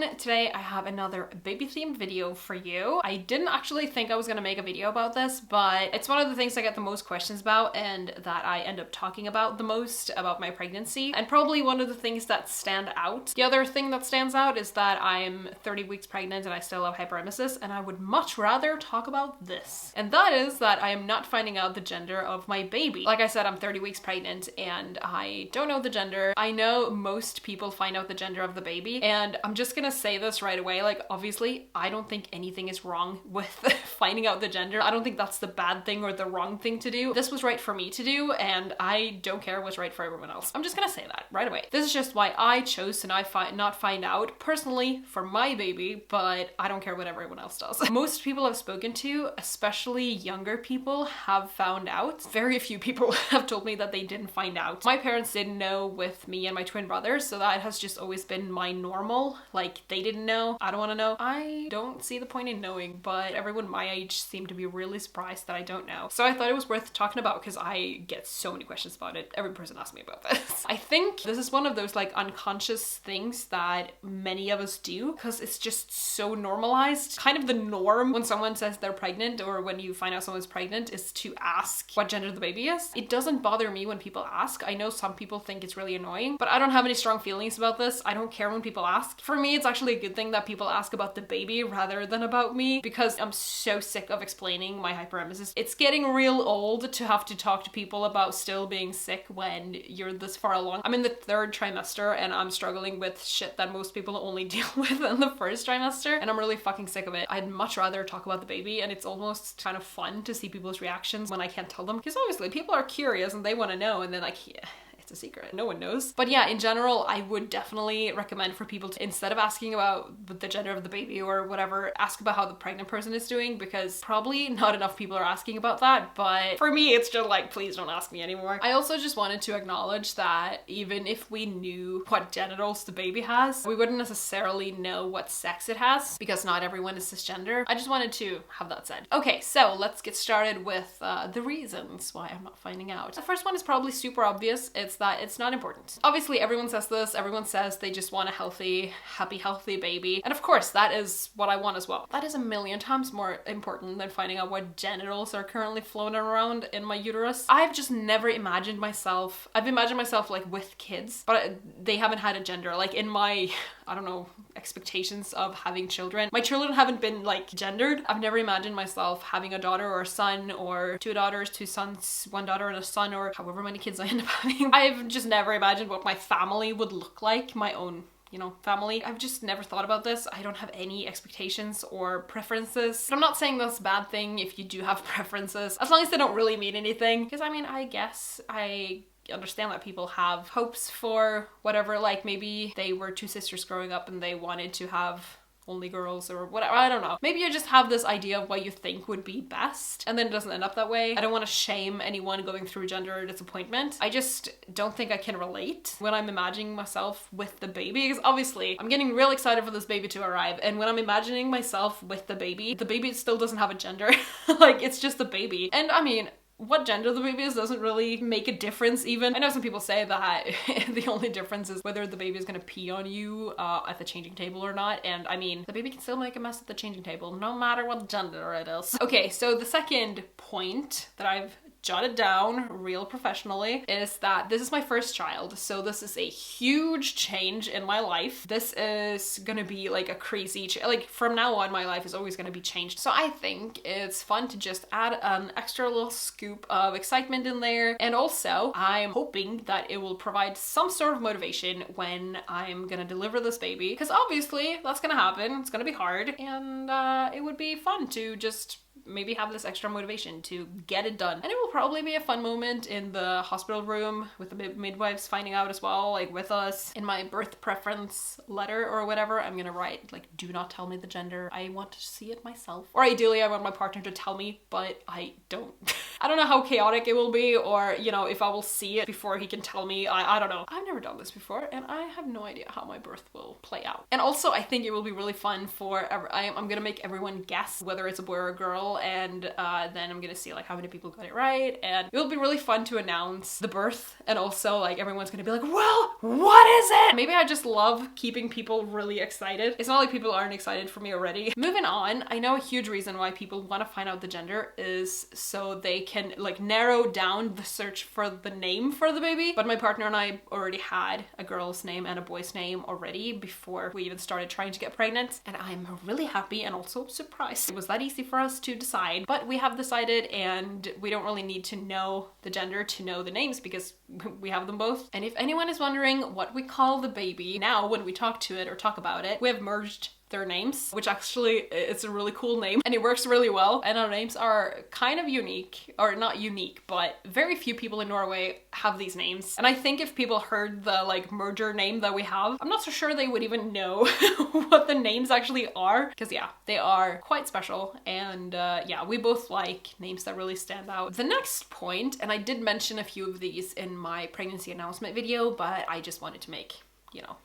everyone, today I have another baby themed video for you. I didn't actually think I was gonna make a video about this, but it's one of the things I get the most questions about and that I end up talking about the most about my pregnancy, and probably one of the things that stand out. The other thing that stands out is that I'm 30 weeks pregnant and I still have hyperemesis, and I would much rather talk about this. And that is that I am not finding out the gender of my baby. Like I said, I'm 30 weeks pregnant and I don't know the gender. I know most people find out the gender of the baby, and I'm just gonna say this right away, like obviously I don't think anything is wrong with finding out the gender. I don't think that's the bad thing or the wrong thing to do. This was right for me to do, and I don't care what's right for everyone else. I'm just gonna say that right away. This is just why I chose to not find out personally for my baby, but I don't care what everyone else does. Most people I've spoken to, especially younger people, have found out. Very few people have told me that they didn't find out. My parents didn't know with me and my twin brothers, so that has just always been my normal. Like, they didn't know, I don't want to know. I don't see the point in knowing, but everyone my age seemed to be really surprised that I don't know. So I thought it was worth talking about because I get so many questions about it. Every person asks me about this. I think this is one of those like unconscious things that many of us do because it's just so normalized. Kind of the norm when someone says they're pregnant or when you find out someone's pregnant is to ask what gender the baby is. It doesn't bother me when people ask. I know some people think it's really annoying, but I don't have any strong feelings about this. I don't care when people ask. For me, it's actually a good thing that people ask about the baby rather than about me, because I'm so sick of explaining my hyperemesis. It's getting real old to have to talk to people about still being sick when you're this far along. I'm in the 3rd trimester and I'm struggling with shit that most people only deal with in the 1st trimester, and I'm really fucking sick of it. I'd much rather talk about the baby, and it's almost kind of fun to see people's reactions when I can't tell them, because obviously people are curious and they want to know, and then like, yeah, it's a secret. No one knows. But yeah, in general, I would definitely recommend for people to, instead of asking about the gender of the baby or whatever, ask about how the pregnant person is doing, because probably not enough people are asking about that. But for me, it's just like, please don't ask me anymore. I also just wanted to acknowledge that even if we knew what genitals the baby has, we wouldn't necessarily know what sex it has, because not everyone is cisgender. I just wanted to have that said. Okay, so let's get started with the reasons why I'm not finding out. The first one is probably super obvious. It's that it's not important. Obviously, everyone says this. Everyone says they just want a healthy, happy, healthy baby. And of course, that is what I want as well. That is a million times more important than finding out what genitals are currently floating around in my uterus. I've just never imagined myself, I've imagined myself like with kids, but they haven't had a gender. Like in my, I don't know, expectations of having children, my children haven't been like gendered. I've never imagined myself having a daughter or a son, or 2 daughters, 2 sons, 1 daughter and a son, or however many kids I end up having. I've just never imagined what my family would look like, my own, you know, family. I've just never thought about this. I don't have any expectations or preferences. But I'm not saying that's a bad thing if you do have preferences, as long as they don't really mean anything. Because I mean, I guess I understand that people have hopes for whatever, like maybe they were 2 sisters growing up and they wanted to have only girls or whatever, I don't know. Maybe you just have this idea of what you think would be best, and then it doesn't end up that way. I don't want to shame anyone going through gender disappointment. I just don't think I can relate when I'm imagining myself with the baby, because obviously I'm getting real excited for this baby to arrive, and when I'm imagining myself with the baby still doesn't have a gender. Like, it's just the baby. And I mean, what gender the baby is doesn't really make a difference even. I know some people say that the only difference is whether the baby is gonna pee on you at the changing table or not, and I mean, the baby can still make a mess at the changing table no matter what gender it is. Okay, so the second point that I've jotted down real professionally is that this is my first child, so this is a huge change in my life. This is gonna be like a crazy like from now on my life is always gonna be changed, so I think it's fun to just add an extra little scoop of excitement in there. And also I'm hoping that it will provide some sort of motivation when I'm gonna deliver this baby, because obviously that's gonna happen. It's gonna be hard, and it would be fun to just maybe have this extra motivation to get it done. And it will probably be a fun moment in the hospital room with the midwives finding out as well, like with us. In my birth preference letter or whatever, I'm gonna write like, do not tell me the gender. I want to see it myself. Or ideally I want my partner to tell me, but I don't. I don't know how chaotic it will be, or you know, if I will see it before he can tell me. I don't know. I've never done this before and I have no idea how my birth will play out. And also I think it will be really fun for I'm gonna make everyone guess whether it's a boy or a girl, April, and then I'm gonna see like how many people got it right, and it'll be really fun to announce the birth, and also like everyone's gonna be like, well, what is it? Maybe I just love keeping people really excited. It's not like people aren't excited for me already. Moving on, I know a huge reason why people want to find out the gender is so they can like narrow down the search for the name for the baby, but my partner and I already had a girl's name and a boy's name already before we even started trying to get pregnant, and I'm really happy and also surprised. It was that easy for us to decide, but we have decided, and we don't really need to know the gender to know the names because we have them both. And if anyone is wondering what we call the baby now when we talk to it or talk about it, we have merged their names, which actually it's a really cool name and it works really well, and our names are kind of unique, or not unique, but very few people in Norway have these names. And I think if people heard the like merger name that we have, I'm not so sure they would even know what the names actually are, because yeah, they are quite special, and yeah, we both like names that really stand out. The next point, and I did mention a few of these in my pregnancy announcement video, but I just wanted to make, you know,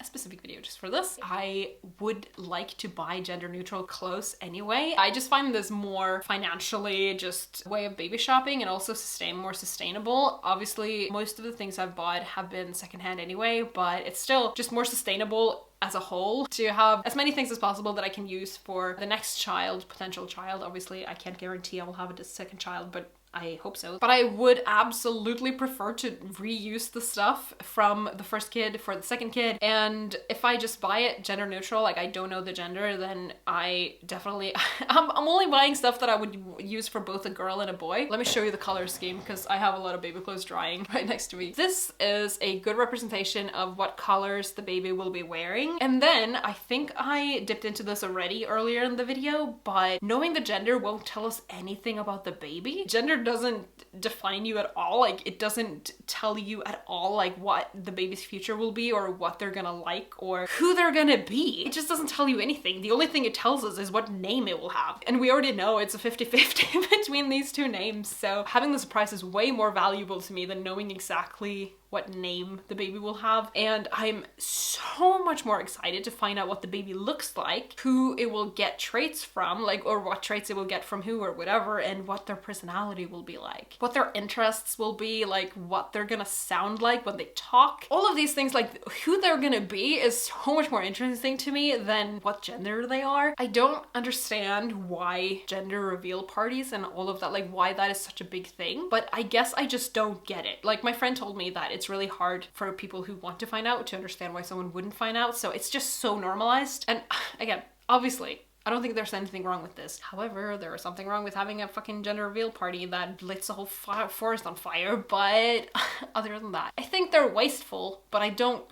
a specific video just for this. I would like to buy gender neutral clothes anyway. I just find this more financially just a way of baby shopping, and also more sustainable. Obviously, most of the things I've bought have been secondhand anyway, but it's still just more sustainable as a whole to have as many things as possible that I can use for the next child, potential child. Obviously, I can't guarantee I will have a second child, but I hope so. But I would absolutely prefer to reuse the stuff from the first kid for the second kid. And if I just buy it gender neutral, like I don't know the gender, then I definitely, I'm only buying stuff that I would use for both a girl and a boy. Let me show you the color scheme because I have a lot of baby clothes drying right next to me. This is a good representation of what colors the baby will be wearing. And then I think I dipped into this already earlier in the video, but knowing the gender won't tell us anything about the baby. Gender doesn't define you at all. Like it doesn't tell you at all like what the baby's future will be, or what they're gonna like, or who they're gonna be. It just doesn't tell you anything. The only thing it tells us is what name it will have, and we already know it's a 50-50 between these two names. So having the surprise is way more valuable to me than knowing exactly what name the baby will have. And I'm so much more excited to find out what the baby looks like, who it will get traits from, like, or what traits it will get from who or whatever, and what their personality will be like, what their interests will be like, what they're gonna sound like when they talk. All of these things, like who they're gonna be, is so much more interesting to me than what gender they are. I don't understand why gender reveal parties and all of that, like why that is such a big thing, but I guess I just don't get it. Like my friend told me that it's really hard for people who want to find out to understand why someone wouldn't find out. So it's just so normalized. And again, obviously, I don't think there's anything wrong with this. However, there is something wrong with having a fucking gender reveal party that lights the whole forest on fire. But other than that, I think they're wasteful, but I don't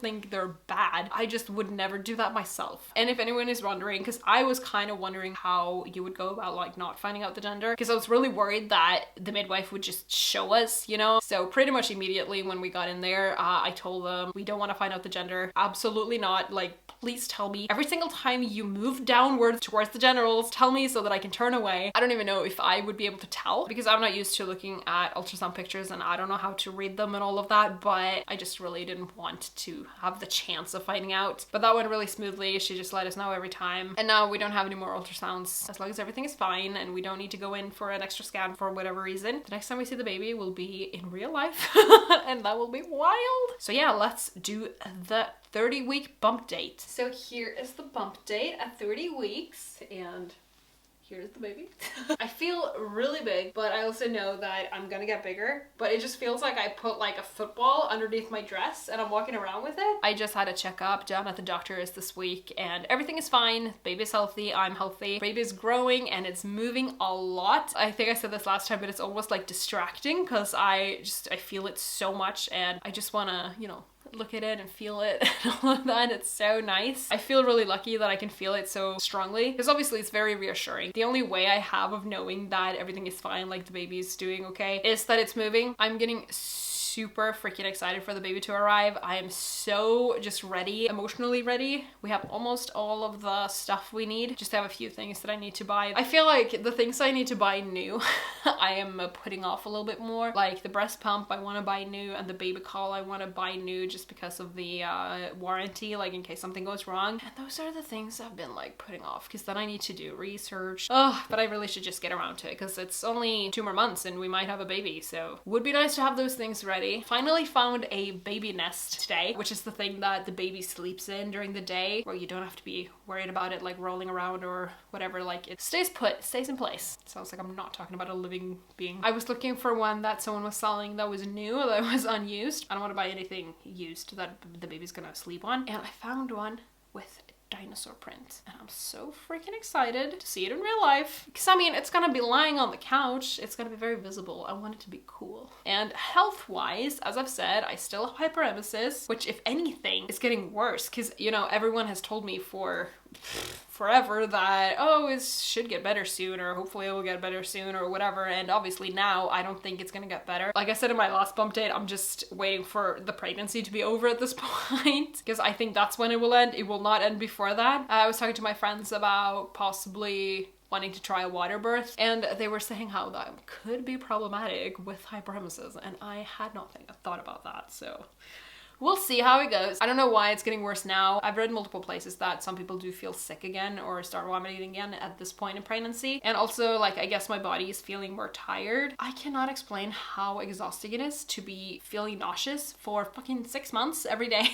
think they're bad. I just would never do that myself. And if anyone is wondering, because I was kind of wondering how you would go about like not finding out the gender, because I was really worried that the midwife would just show us, you know? So pretty much immediately when we got in there, I told them, we don't want to find out the gender. Absolutely not. Like, please tell me. Every single time you move downwards towards the genitals, tell me so that I can turn away. I don't even know if I would be able to tell, because I'm not used to looking at ultrasound pictures and I don't know how to read them and all of that, but I just really didn't want to have the chance of finding out. But that went really smoothly. She just let us know every time. And now we don't have any more ultrasounds. As long as everything is fine and we don't need to go in for an extra scan for whatever reason, the next time we see the baby will be in real life and that will be wild. So yeah, let's do the 30-week bump date. So here is the bump date at 30 weeks, and here's the baby. I feel really big, but I also know that I'm gonna get bigger, but it just feels like I put like a football underneath my dress and I'm walking around with it. I just had a checkup down at the doctor's this week and everything is fine. Baby's healthy, I'm healthy. Baby's growing and it's moving a lot. I think I said this last time, but it's almost like distracting because I feel it so much and I just wanna, you know, look at it and feel it and all of that. It's so nice. I feel really lucky that I can feel it so strongly, because obviously it's very reassuring. The only way I have of knowing that everything is fine, like the baby's doing okay, is that it's moving. I'm getting super freaking excited for the baby to arrive. I am so just ready, emotionally ready. We have almost all of the stuff we need. Just have a few things that I need to buy. I feel like the things I need to buy new, I am putting off a little bit more. Like the breast pump, I want to buy new, and the baby call, I want to buy new just because of the warranty, like in case something goes wrong. And those are the things I've been like putting off, because then I need to do research. Oh, but I really should just get around to it, because it's only 2 more months and we might have a baby, so would be nice to have those things ready. Finally found a baby nest today, which is the thing that the baby sleeps in during the day, where you don't have to be worried about it like rolling around or whatever. Like it stays put, stays in place. Sounds like I'm not talking about a living being. I was looking for one that someone was selling that was new, that was unused. I don't want to buy anything used that the baby's gonna sleep on, and I found one with dinosaur print, and I'm so freaking excited to see it in real life, because I mean, it's gonna be lying on the couch, it's gonna be very visible. I want it to be cool. And health-wise, as I've said, I still have hyperemesis, which if anything is getting worse, because you know, everyone has told me for forever that, oh, it should get better soon, or hopefully it will get better soon, or whatever, and obviously now I don't think it's gonna get better. Like I said in my last bump date, I'm just waiting for the pregnancy to be over at this point, because I think that's when it will end. It will not end before that. I was talking to my friends about possibly wanting to try a water birth, and they were saying how that could be problematic with hyperemesis, and I had not thought about that, so we'll see how it goes. I don't know why it's getting worse now. I've read multiple places that some people do feel sick again or start vomiting again at this point in pregnancy. And also, like, I guess my body is feeling more tired. I cannot explain how exhausting it is to be feeling nauseous for fucking 6 months every day,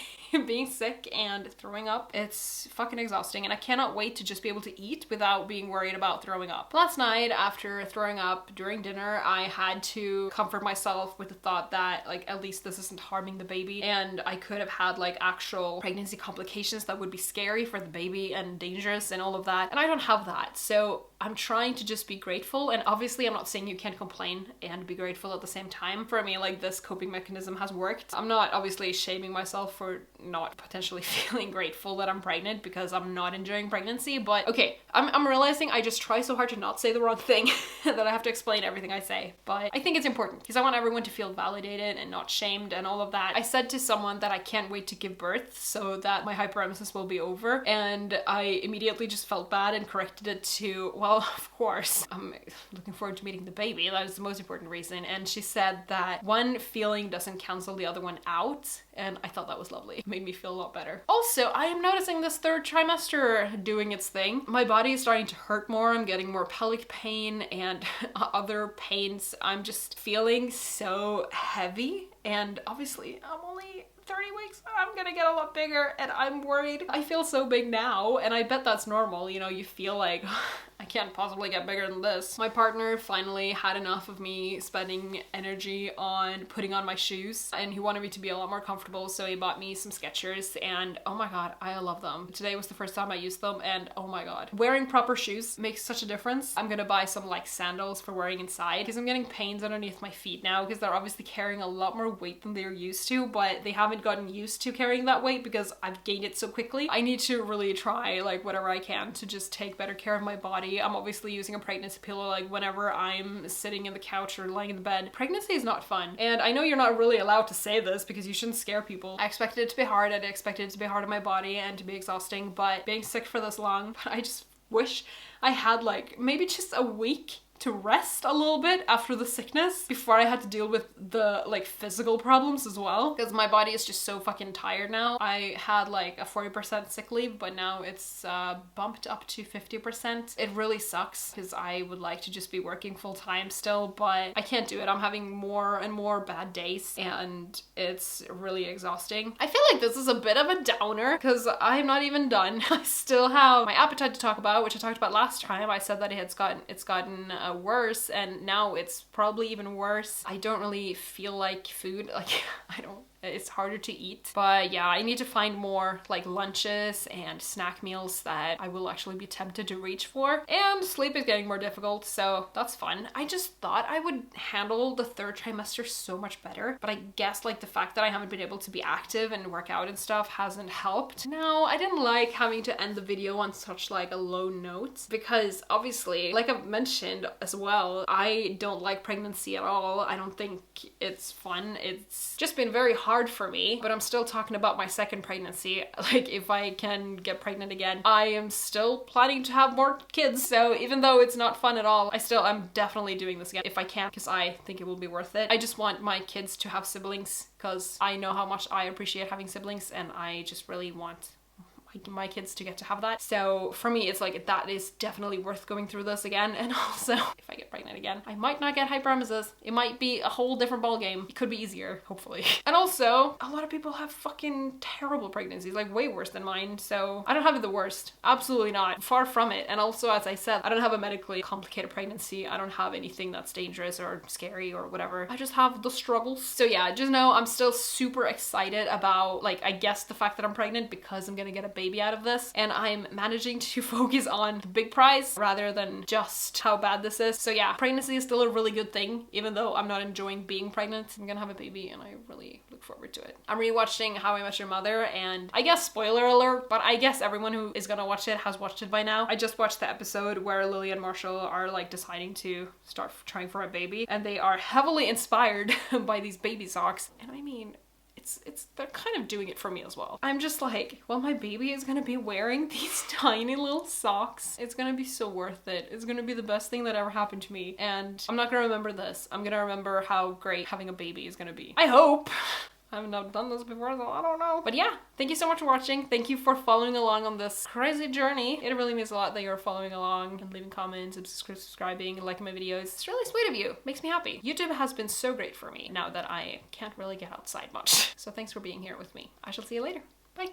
being sick and throwing up. It's fucking exhausting, and I cannot wait to just be able to eat without being worried about throwing up. Last night, after throwing up during dinner, I had to comfort myself with the thought that, like, at least this isn't harming the baby, and I could have had like actual pregnancy complications that would be scary for the baby and dangerous and all of that, and I don't have that. So I'm trying to just be grateful, and obviously I'm not saying you can't complain and be grateful at the same time. For me, like, this coping mechanism has worked. I'm not obviously shaming myself for not potentially feeling grateful that I'm pregnant, because I'm not enjoying pregnancy, but okay, I'm realizing I just try so hard to not say the wrong thing that I have to explain everything I say, but I think it's important because I want everyone to feel validated and not shamed and all of that. I said to someone that I can't wait to give birth so that my hyperemesis will be over, and I immediately just felt bad and corrected it to, well, of course, I'm looking forward to meeting the baby. That is the most important reason. And she said that one feeling doesn't cancel the other one out, and I thought that was lovely. It made me feel a lot better. Also, I am noticing this 3rd trimester doing its thing. My body is starting to hurt more. I'm getting more pelvic pain and other pains. I'm just feeling so heavy, and obviously I'm only 30 weeks, I'm gonna get a lot bigger, and I'm worried. I feel so big now, and I bet that's normal. You know, you feel like, I can't possibly get bigger than this. My partner finally had enough of me spending energy on putting on my shoes, and he wanted me to be a lot more comfortable, so he bought me some Skechers, and oh my god, I love them. Today was the first time I used them, and oh my god. Wearing proper shoes makes such a difference. I'm gonna buy some like sandals for wearing inside, because I'm getting pains underneath my feet now, because they're obviously carrying a lot more weight than they're used to, but they haven't gotten used to carrying that weight because I've gained it so quickly. I need to really try like whatever I can to just take better care of my body. I'm obviously using a pregnancy pillow like whenever I'm sitting in the couch or lying in the bed. Pregnancy is not fun, and I know you're not really allowed to say this because you shouldn't scare people. I expected it to be hard, I expected it to be hard on my body and to be exhausting, but being sick for this long, I just wish I had like maybe just a week to rest a little bit after the sickness before I had to deal with the like physical problems as well, because my body is just so fucking tired now. I had like a 40% sick leave, but now it's bumped up to 50%. It really sucks because I would like to just be working full time still, but I can't do it. I'm having more and more bad days, and it's really exhausting. I feel like this is a bit of a downer because I'm not even done. I still have my appetite to talk about, which I talked about last time. I said that it's gotten worse, and now it's probably even worse. I don't really feel like food. Like, I don't It's harder to eat. But yeah, I need to find more like lunches and snack meals that I will actually be tempted to reach for. And sleep is getting more difficult, so that's fun. I just thought I would handle the third trimester so much better, but I guess like the fact that I haven't been able to be active and work out and stuff hasn't helped. No, I didn't like having to end the video on such like a low note, because obviously, like I've mentioned as well, I don't like pregnancy at all. I don't think it's fun. It's just been very hard for me, but I'm still talking about my second pregnancy. Like if I can get pregnant again, I am still planning to have more kids. So even though it's not fun at all, I'm definitely doing this again if I can, because I think it will be worth it. I just want my kids to have siblings, because I know how much I appreciate having siblings, and I just really want my kids to get to have that. So for me, it's like that is definitely worth going through this again. And also, if I get pregnant again, I might not get hyperemesis. It might be a whole different ballgame. It could be easier, hopefully. And also, a lot of people have fucking terrible pregnancies, like way worse than mine. So I don't have it the worst. Absolutely not. Far from it. And also, as I said, I don't have a medically complicated pregnancy. I don't have anything that's dangerous or scary or whatever. I just have the struggles. So yeah, just know I'm still super excited about, like, I guess the fact that I'm pregnant, because I'm gonna get a baby out of this, and I'm managing to focus on the big prize rather than just how bad this is. So yeah, pregnancy is still a really good thing, even though I'm not enjoying being pregnant. I'm gonna have a baby and I really look forward to it. I'm rewatching How I Met Your Mother, and I guess spoiler alert, but I guess everyone who is gonna watch it has watched it by now. I just watched the episode where Lily and Marshall are like deciding to start trying for a baby, and they are heavily inspired by these baby socks. And I mean, they're kind of doing it for me as well. I'm just like, well, my baby is gonna be wearing these tiny little socks. It's gonna be so worth it. It's gonna be the best thing that ever happened to me. And I'm not gonna remember this. I'm gonna remember how great having a baby is gonna be. I hope. I haven't done this before, so I don't know. But yeah, thank you so much for watching. Thank you for following along on this crazy journey. It really means a lot that you're following along and leaving comments and subscribing and liking my videos. It's really sweet of you. Makes me happy. YouTube has been so great for me now that I can't really get outside much. So thanks for being here with me. I shall see you later. Bye.